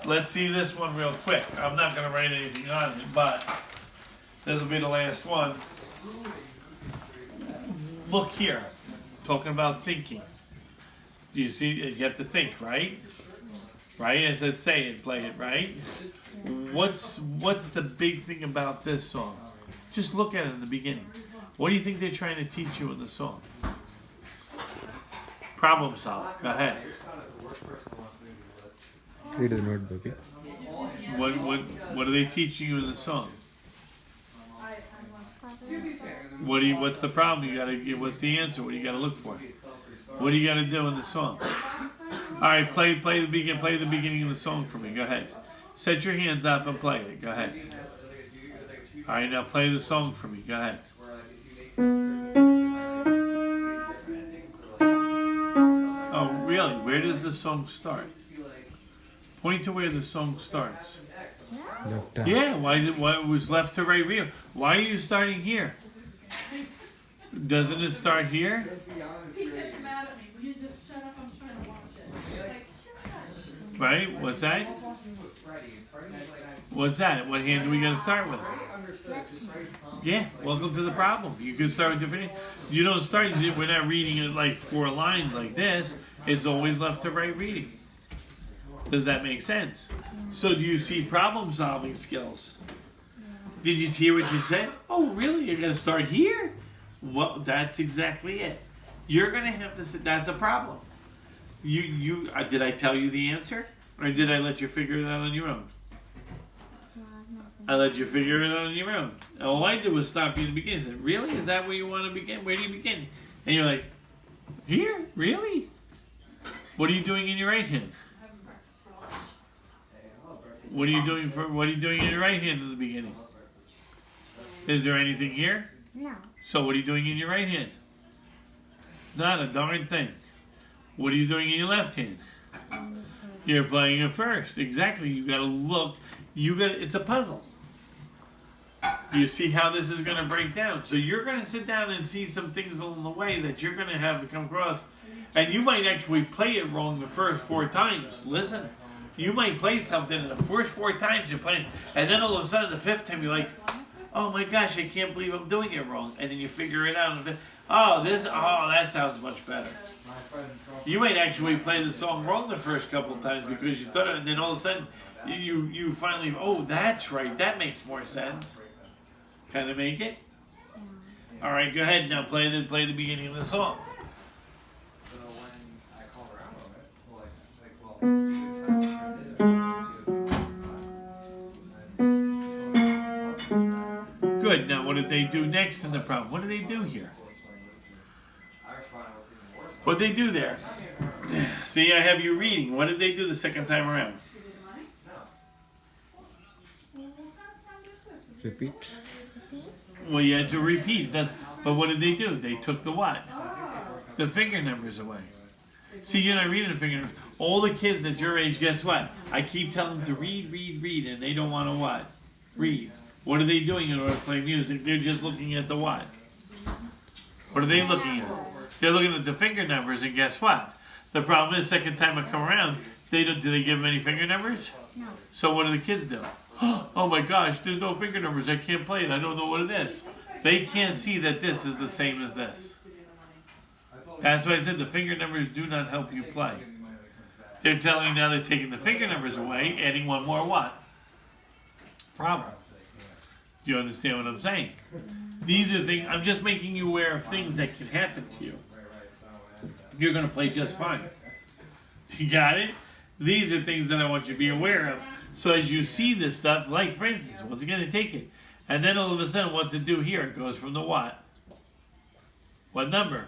let's see this one real quick. I'm not going to write anything on it, but this will be the last one. Look here. Talking about thinking. Do you see? You have to think, right? Right? As I say it, play it, right? What's the big thing about this song? Just look at it in the beginning. What do you think they're trying to teach you in the song? Problem solve. Go ahead. Read the note, baby. What are they teaching you in the song? What's the problem? You gotta get. What's the answer? What do you gotta look for? What do you gotta do in the song? All right, play the beginning of the song for me. Go ahead. Set your hands up and play it. Go ahead. All right, now play the song for me. Go ahead. Oh, really? Where does the song start? Point to where the song starts. Left Yeah, why it was left to right real? Why are you starting here? Doesn't it start here? He gets mad at me. Will you just shut up? I'm trying to watch it. Like, shush. Right? What's that? What's that? What hand do we got to start with? Yeah, welcome to the problem. You can start with different. You don't start. We're not reading it like 4 lines like this. It's always left to right reading. Does that make sense? So do you see problem solving skills? Did you hear what you said? Oh, really? You're going to start here? Well, that's exactly it. You're going to have to say, that's a problem. Did I tell you the answer? Or did I let you figure it out on your own? I let you figure it out on your own. All I did was stop you in the beginning and said, really? Is that where you want to begin? Where do you begin? And you're like, here? Really? What are you doing in your right hand? What are you doing in your right hand in the beginning? Is there anything here? No. So what are you doing in your right hand? Not a darn thing. What are you doing in your left hand? You're playing it first. Exactly. You gotta look. It's a puzzle. Do you see how this is gonna break down? So you're gonna sit down and see some things along the way that you're gonna have to come across. And you might actually play it wrong the first 4 times. Listen. You might play something and the first 4 times you're playing, and then all of a sudden the 5th time you're like, oh my gosh, I can't believe I'm doing it wrong. And then you figure it out. That sounds much better. You might actually play the song wrong the first couple of times because you thought it, and then all of a sudden you finally, oh, that's right, that makes more sense. Kind of make it? All right, go ahead now, play the beginning of the song. Good. Now, what did they do next in the problem? What did they do here? What did they do there? See, I have you reading. What did they do the second time around? Repeat. Well, you had to repeat. But what did they do? They took the what? The finger numbers away. See, you're not reading the finger numbers. All the kids at your age, guess what? I keep telling them to read, and they don't want to what? Read. What are they doing in order to play music? They're just looking at the what? What are they looking at? They're looking at the finger numbers, and guess what? The problem is, second time I come around, do they give them any finger numbers? No. So what do the kids do? Oh my gosh, there's no finger numbers. I can't play it. I don't know what it is. They can't see that this is the same as this. That's why I said the finger numbers do not help you play. They're telling you now they're taking the finger numbers away, adding one more what? Problem. Do you understand what I'm saying? These are things, I'm just making you aware of things that can happen to you. You're going to play just fine. You got it? These are things that I want you to be aware of. So as you see this stuff, like for instance, what's it going to take it? And then all of a sudden, what's it do here? It goes from the what? What number?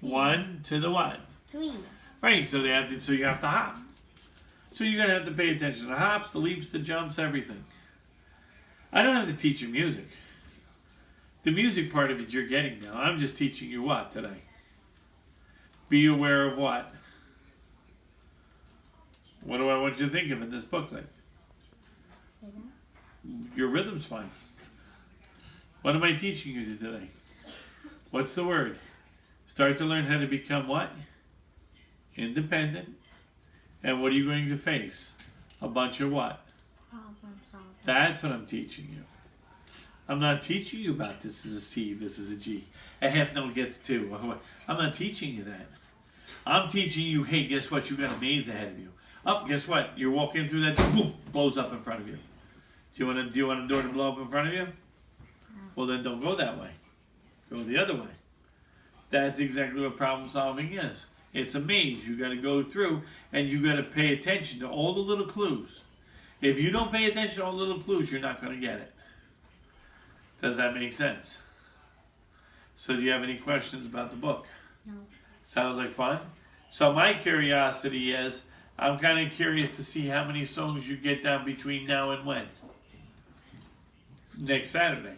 1 to the what? 3. Right, so you have to hop. So you're going to have to pay attention to the hops, the leaps, the jumps, everything. I don't have to teach you music. The music part of it you're getting now. I'm just teaching you what today? Be aware of what? What do I want you to think of in this booklet? Your rhythm's fine. What am I teaching you today? What's the word? Start to learn how to become what? Independent. And what are you going to face? A bunch of what? Problem solving. That's what I'm teaching you. I'm not teaching you about this is a C, this is a G. A half note gets 2. I'm not teaching you that. I'm teaching you, hey, guess what? You got a maze ahead of you. Oh, guess what? You're walking through that, boom, blows up in front of you. Do you want a door to blow up in front of you? Well, then don't go that way. Go the other way. That's exactly what problem solving is. It's a maze you got to go through, and you got to pay attention to all the little clues. If you don't pay attention to all the little clues, you're not going to get it. Does that make sense? So do you have any questions about the book? No. Sounds like fun? So my curiosity is, I'm kind of curious to see how many songs you get down between now and when? Next Saturday.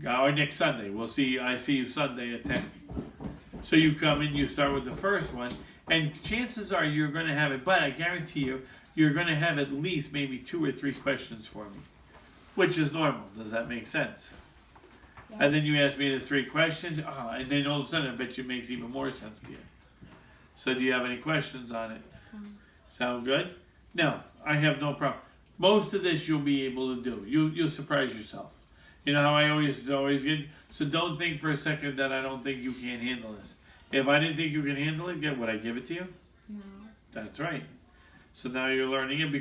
Or next Sunday. We'll see. I see you Sunday at 10. So you come in, you start with the first one, and chances are you're going to have it, but I guarantee you, you're going to have at least maybe 2 or 3 questions for me, which is normal. Does that make sense? Yes. And then you ask me the 3 questions, and then all of a sudden I bet you it makes even more sense to you. So do you have any questions on it? Sound good? No, I have no problem. Most of this you'll be able to do. You'll surprise yourself. You know how I always get. So don't think for a second that I don't think you can't handle this. If I didn't think you can handle it, would I give it to you? No. That's right. So now you're learning it because